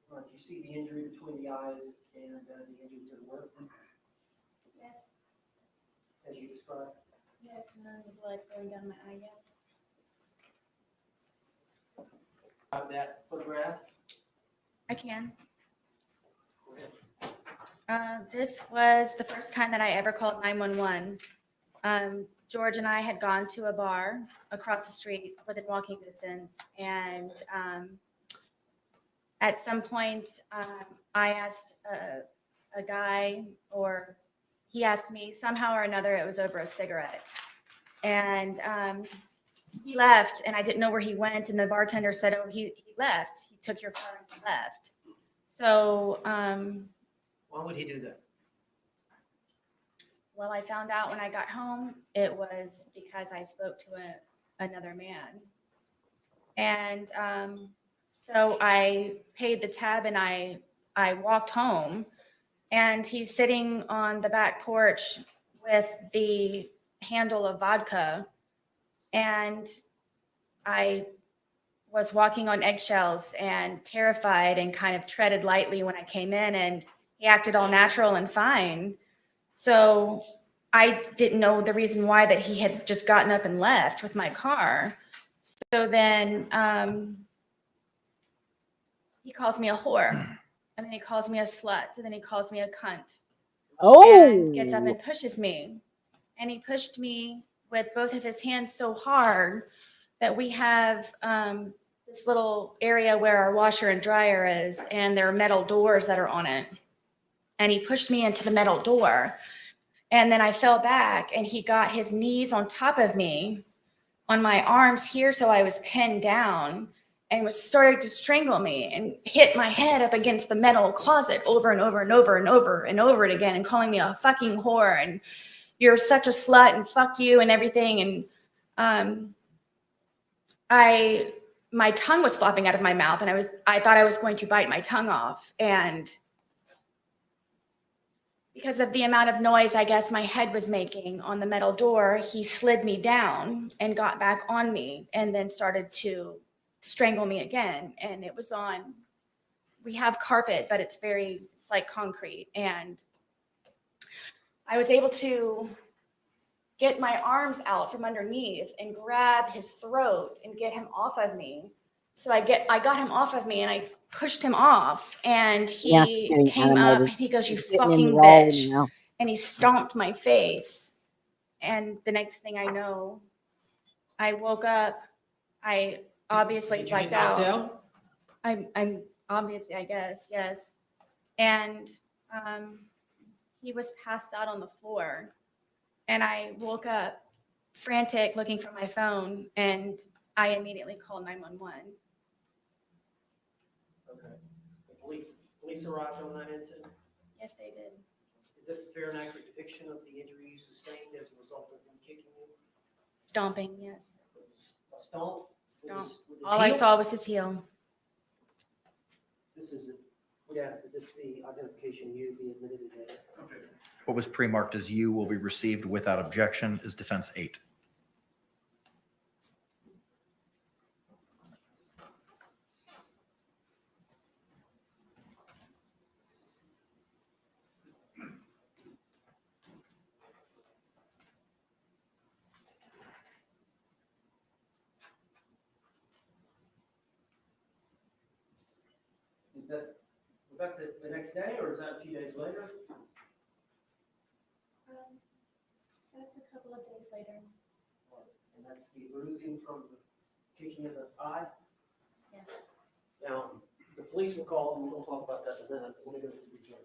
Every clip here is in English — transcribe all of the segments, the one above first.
Do you see the injury between the eyes and the injury to the lip, Yes, as you described? yes, and then the blood going down my eye, yes. That photograph? I can. Go ahead. This was the first time that I ever called 911. George and I had gone to a bar across the street within walking distance, and at some point, I asked a guy, or he asked me, somehow or another, it was over a cigarette. And he left, and I didn't know where he went, and the bartender said, oh, he left. He took your car and he left. So, Why would he do that? well, I found out when I got home, it was because I spoke to another man. And so I paid the tab and I walked home, and he's sitting on the back porch with the handle of vodka. And I was walking on eggshells and terrified and kind of treaded lightly when I came in, and he acted all natural and fine. So I didn't know the reason why that he had just gotten up and left with my car. So then he calls me a whore, and then he calls me a slut, and then he calls me a cunt, and gets up and pushes me. And he pushed me with both of his hands so hard that we have this little area where our washer and dryer is, and there are metal doors that are on it. And he pushed me into the metal door. And then I fell back, and he got his knees on top of me on my arms here, so I was pinned down, and was starting to strangle me and hit my head up against the metal closet over and over and over and over and over it again, and calling me a fucking whore and you're such a slut and fuck you and everything. And my tongue was flopping out of my mouth, and I thought I was going to bite my tongue off. And because of the amount of noise, I guess, my head was making on the metal door, he slid me down and got back on me, and then started to strangle me again. And it was on, we have carpet, but it's like concrete. And I was able to get my arms out from underneath and grab his throat and get him off of me. So I got him off of me, and I pushed him off, and he came up and he goes, you fucking bitch. Now. And he stomped my face. And the next thing I know, I woke up. I obviously blacked out. I'm obviously, I guess, yes. And he was passed out on the floor. And I woke up frantic, looking for my phone, and I immediately called 911. Okay. The police arrived on that incident? Yes, they did. Is this a fair and accurate depiction of the injury you sustained as a result of him kicking you? Stomping, yes. A stomp? Stomp. With his All I heel? saw was his heel. We'd ask that this be identification you be admitted today. Okay. What was pre-marked as you will be received without objection is defense 8. Was that the next day, or is that a few days later? That's a couple of days later. And that's the bruising from the kicking of the eye? Yes. Now, the police were called, and we're going to talk about that in a minute. Let me go to the return.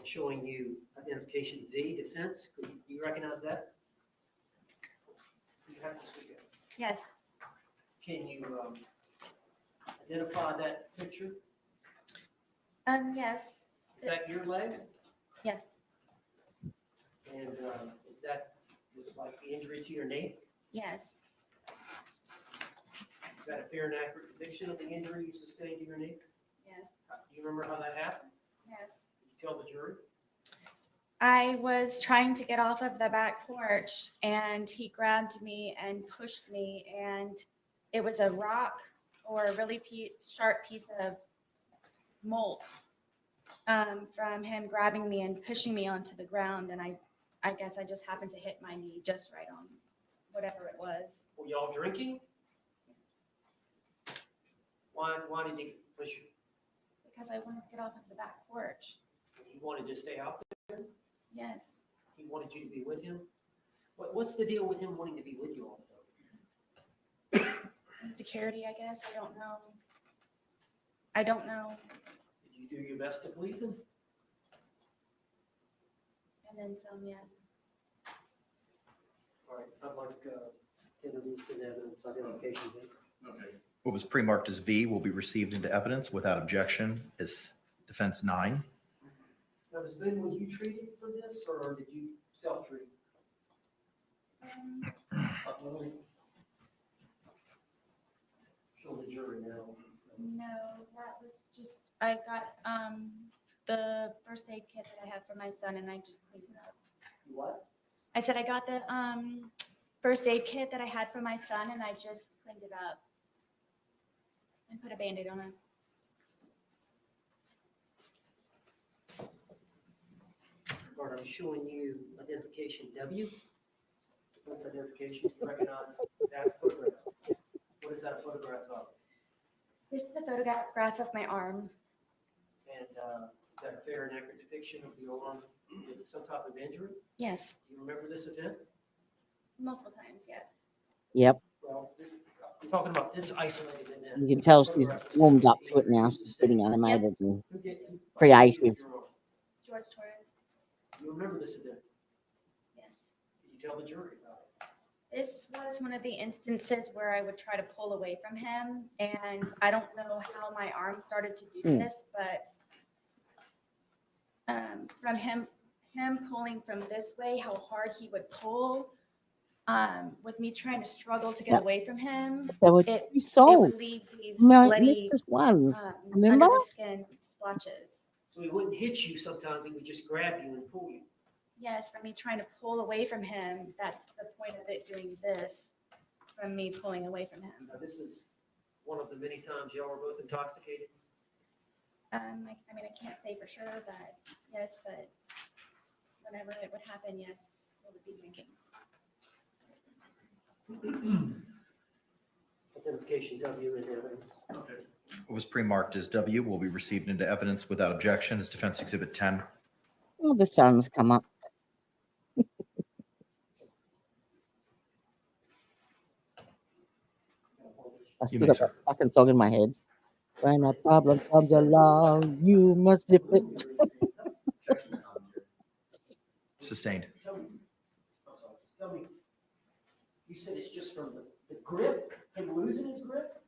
Showing you identification V, defense. Do you recognize that? You have to speak it. Yes. Can you identify that picture? Yes. Is that your leg? Yes. And is that just like the injury to your knee? Yes. Is that a fair and accurate depiction of the injury you sustained to your knee? Yes. Do you remember how that happened? Yes. Did you tell the jury? I was trying to get off of the back porch and he grabbed me and pushed me, and it was a rock or a really sharp piece of mold from him grabbing me and pushing me onto the ground. And I guess I just happened to hit my knee just right on whatever it was. Were y'all drinking? Why did he push you? Because I wanted to get off of the back porch. He wanted to stay out there? Yes. He wanted you to be with him? What's the deal with him wanting to be with you all the time? Insecurity, I guess. I don't know. I don't know. Did you do your best to please him? And then some, yes. All right, I'd like to introduce an evidence identification. What was pre-marked as V will be received into evidence without objection as defense 9. Now, Ms. Boone, were you treated for this, or did you self-treat? Show the jury now. No, that was just, I got the first aid kit that I had for my son and I just cleaned it up. What? I said I got the first aid kit that I had for my son and I just cleaned it up and put a Band-Aid on it. All right, I'm showing you identification W. What's identification? You recognize that photograph? What is that a photograph of? This is a photograph of my arm. And is that a fair and accurate depiction of your arm with some type of injury? Yes, Do you remember this event? multiple times, yes. Yep, Well, I'm talking about this isolated event. you can tell she's warmed up to it now. She's getting animated and Who creative. injured your arm? George Torres, You remember this event? yes. Did you tell the jury about it? This was one of the instances where I would try to pull away from him, and I don't know how my arm started to do this, but from him pulling from this way, how hard he would pull, with me trying to struggle to get away from him, there were it 2 souls. would leave these No, bloody just one. under Remember? the skin splotches. So he wouldn't hit you sometimes, he would just grab you and pull you. Yes, from me trying to pull away from him, that's the point of it doing this, from me pulling away from him. Now, this is one of the many times y'all were both intoxicated. I mean, I can't say for sure, but yes, but whenever it would happen, yes, I would be drinking. Identification W in evidence. What was pre-marked as W will be received into evidence without objection as defense exhibit 10. Oh, the sun's come up. I You still may, got sir. that fucking song in my head. When a problem comes along, you must zip it. Sustained. Tell me, I'm sorry, tell me, you said it's just from the grip, him losing his grip?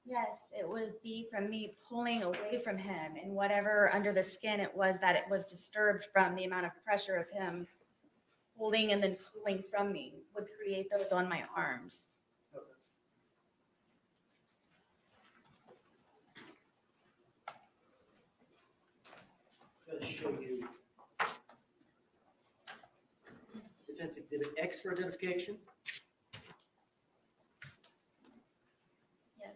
Yes, it would be from me pulling away from him, and whatever under the skin it was that it was disturbed from the amount of pressure of him holding and then pulling from me would create those on my arms. I'm going to show you defense exhibit X for identification. Yes.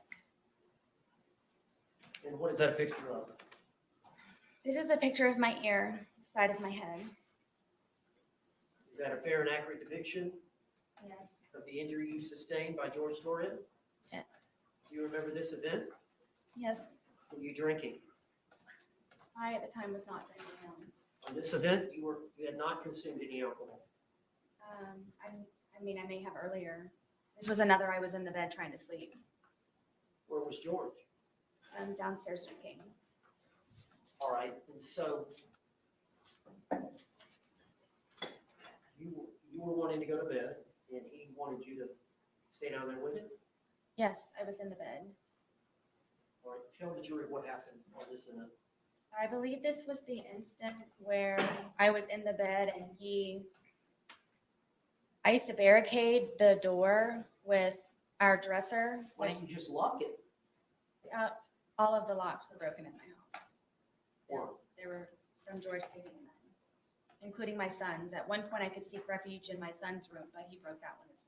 And what is that a picture of? This is a picture of my ear, side of my head. Is that a fair and accurate depiction Yes. of the injury you sustained by George Torres? Yes. Do you remember this event? Yes. Were you drinking? I at the time was not drinking. On this event, you had not consumed any alcohol. I mean, I may have earlier. This was another, I was in the bed trying to sleep. Where was George? Downstairs drinking. All right, and so you were wanting to go to bed, and he wanted you to stay down there with him? Yes, I was in the bed. All right, tell the jury what happened on this event. I believe this was the instant where I was in the bed and I used to barricade the door with our dresser. Why Which, didn't you just lock it? all of the locks were broken in my home. Why? They were from George taking them. including my son's. At one point, I could seek refuge in my son's room, but he broke that one as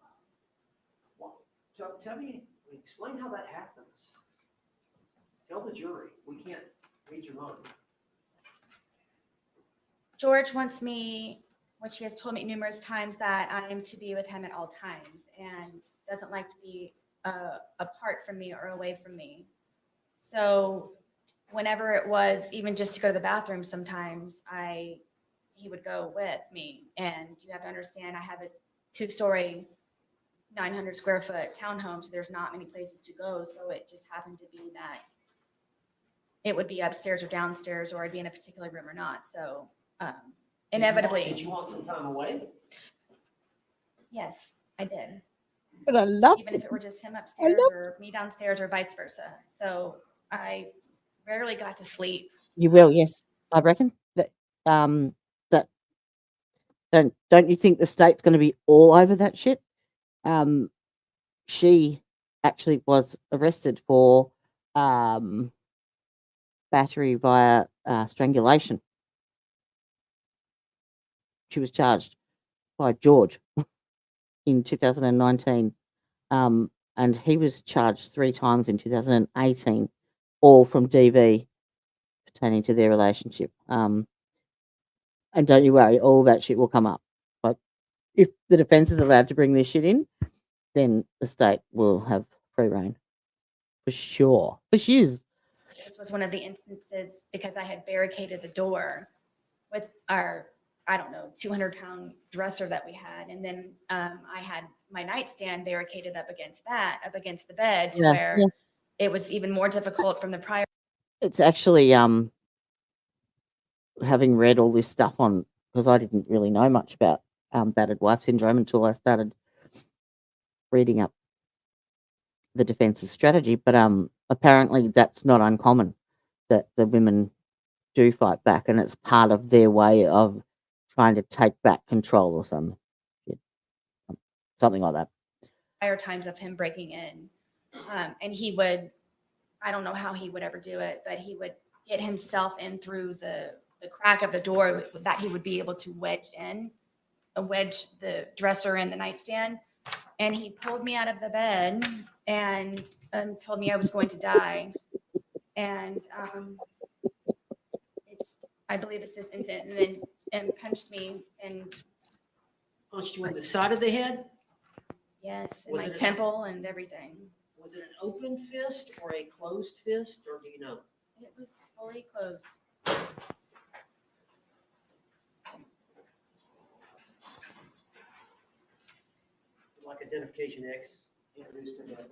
well. Well, tell me, explain how that happens. Tell the jury, we can't read your mind. George wants me, which he has told me numerous times, that I am to be with him at all times and doesn't like to be apart from me or away from me. So whenever it was even just to go to the bathroom, sometimes he would go with me. And you have to understand, I have a 2-story, 900 square foot townhome, so there's not many places to go. So it just happened to be that it would be upstairs or downstairs, or I'd be in a particular room or not. So inevitably. Did you want some time away? Yes, I did. But I love Even it. if it were just him upstairs love- or me downstairs or vice versa. So I rarely got to sleep. You will, yes. I reckon that that don't you think the state's going to be all over that shit? She actually was arrested for battery via strangulation. She was charged by George in 2019, and he was charged 3 times in 2018, all from DV pertaining to their relationship. And don't you worry, all that shit will come up. But if the defense is allowed to bring this shit in, then the state will have free reign. For sure. For shoes. This was one of the instances because I had barricaded the door with our, I don't know, 200-pound dresser that we had. And then I had my nightstand barricaded up against the bed, to Yeah, where yeah. it was even more difficult from the prior. It's actually having read all this stuff on, because I didn't really know much about battered wife syndrome until I started reading up the defense's strategy. But apparently that's not uncommon, that the women do fight back, and it's part of their way of trying to take back control or something like that. prior times of him breaking in. And he would, I don't know how he would ever do it, but he would get himself in through the crack of the door that he would be able to wedge the dresser and the nightstand. And he pulled me out of the bed and told me I was going to die. And I believe it's this incident, and punched me, and Punched you in the side of the head? yes, in Was my it an- temple and everything. Was it an open fist or a closed fist, or do you know? It was fully closed. Like identification X introduced in that.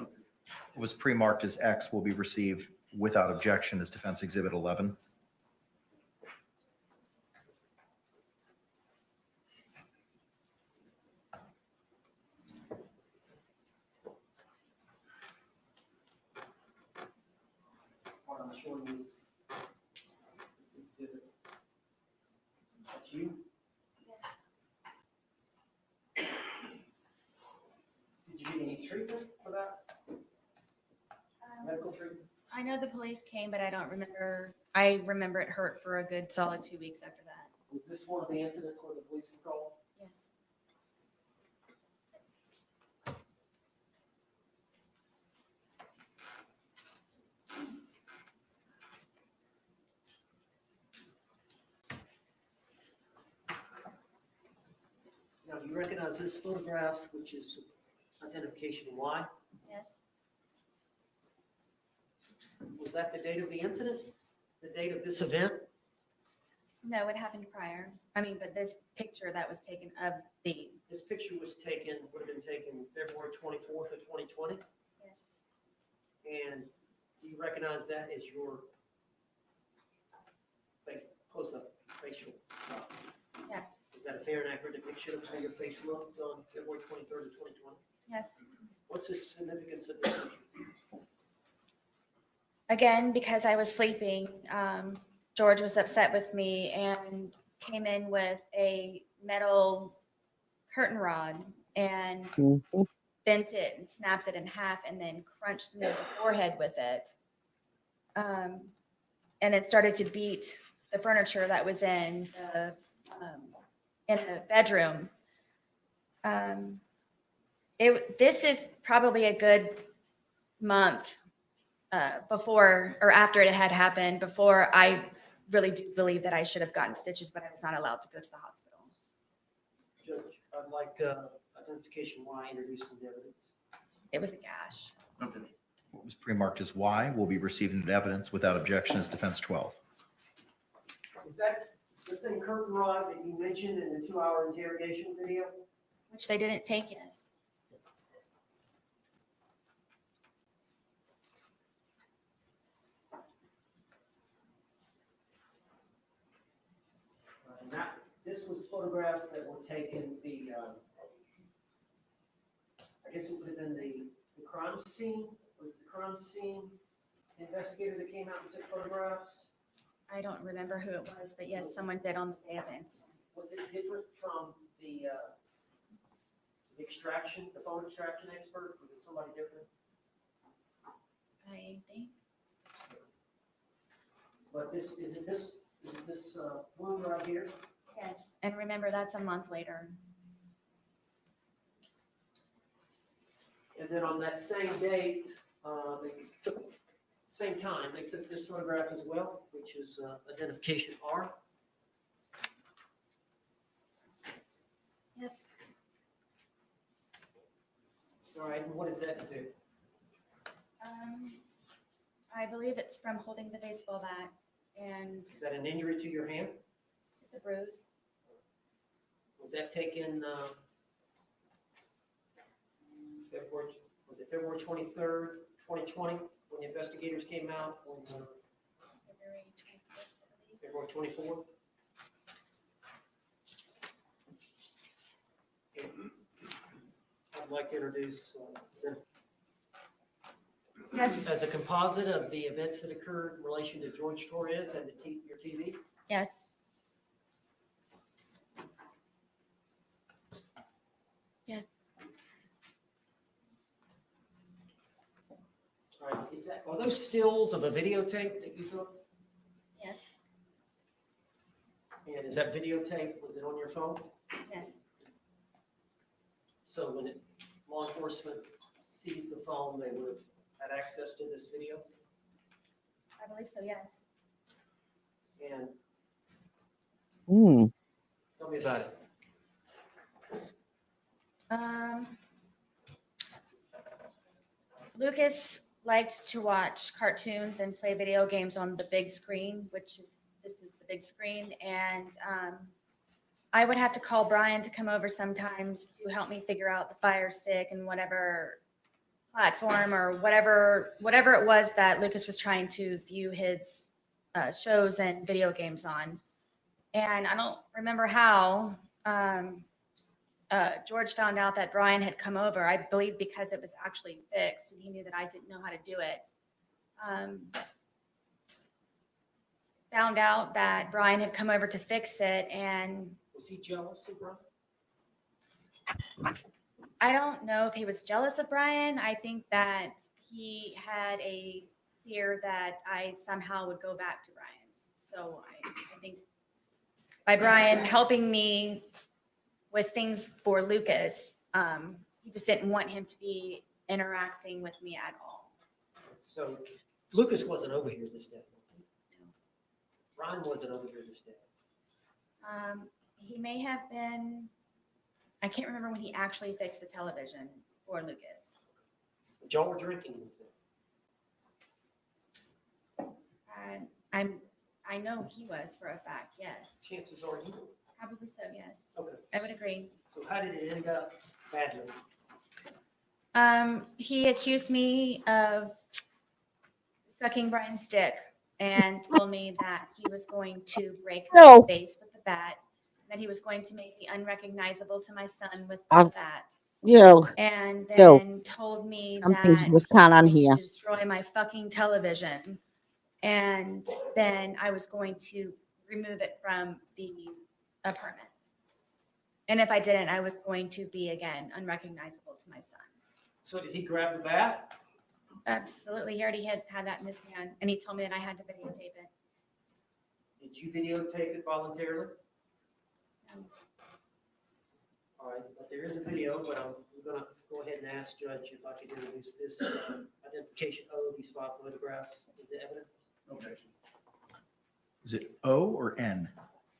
It was pre-marked as X will be received without objection as Defense Exhibit 11. What I'm showing you. This exhibit. That's you? Did you get any treatment for that? Medical treatment? I know the police came, but I don't remember. I remember it hurt for a good solid 2 weeks after that. Was this one of the incidents where the police were called? Yes. Now, do you recognize this photograph, which is identification Y? Yes. Was that the date of the incident? The date of this event? No, it happened prior. I mean, but this picture that was taken of the, This picture was taken, would have been taken February 24th of 2020. yes, And do you recognize that as your close-up facial? yes, Is that a fair and accurate depiction of how your face looked on February 23rd of 2020? yes. What's the significance of this picture? Again, because I was sleeping, George was upset with me and came in with a metal curtain rod and Mhm. bent it and snapped it in half and then crunched me in the forehead with it. And then started to beat the furniture that was in the bedroom. This is probably a good month before or after it had happened, before I really do believe that I should have gotten stitches, but I was not allowed to go to the hospital. Judge, I'd like identification Y introduced into evidence. It was a gash. What was pre-marked as Y will be received into evidence without objection as defense 12. Is that the same curtain rod that you mentioned in the 2-hour interrogation video? Which they didn't take, yes. This was photographs that were taken, I guess it would have been the crime scene? Was it the crime scene investigator that came out and took photographs? I don't remember who it was, but yes, someone did on the day of the incident. Was it different from the extraction, the phone extraction expert? Was it somebody different? I think. But this wound right here? Yes. And remember, that's a month later. And then on that same date, they took, same time, they took this photograph as well, which is identification R. Yes. All right, and what does that do? I believe it's from holding the baseball bat, and Is that an injury to your hand? it's a bruise. Was that taken, February, was it February 23rd, 2020, when the investigators came out on February 24th, I believe. February 24th? Okay. I'd like to introduce, Yes. as a composite of the events that occurred in relation to George Torres and your TV. Yes. Yes. All right, are those stills of a videotape that you took? Yes. And is that videotape, was it on your phone? Yes. So when law enforcement seized the phone, they would have had access to this video? I believe so, yes. And Hmm. tell me about it. Lucas liked to watch cartoons and play video games on the big screen, this is the big screen. And I would have to call Brian to come over sometimes to help me figure out the Fire Stick and whatever platform or whatever it was that Lucas was trying to view his shows and video games on. And I don't remember how George found out that Brian had come over. I believe because it was actually fixed and he knew that I didn't know how to do it. Found out that Brian had come over to fix it, and Was he jealous of Brian? I don't know if he was jealous of Brian. I think that he had a fear that I somehow would go back to Brian. So I think by Brian helping me with things for Lucas, he just didn't want him to be interacting with me at all. So Lucas wasn't over here this day. Brian wasn't over here this day. He may have been, I can't remember when he actually fixed the television for Lucas. But y'all were drinking this day. I know he was for a fact, yes. Chances are you were. Probably so, yes. Okay. I would agree. So how did it end up badly? He accused me of sucking Brian's dick and told me that he was going to break No. my face with the bat, that he was going to make me unrecognizable to my son with I've- the bat. Yeah. And No. then told me Some that things he just was can't going to unhear. destroy my fucking television. And then I was going to remove it from the apartment. And if I didn't, I was going to be again unrecognizable to my son. So did he grab the bat? Absolutely. He already had that in his hand, and he told me that I had to videotape it. Did you videotape it voluntarily? All right, but there is a video, but I'm gonna go ahead and ask Judge if I could introduce this identification of these 5 photographs into evidence. Okay. Is it O or N?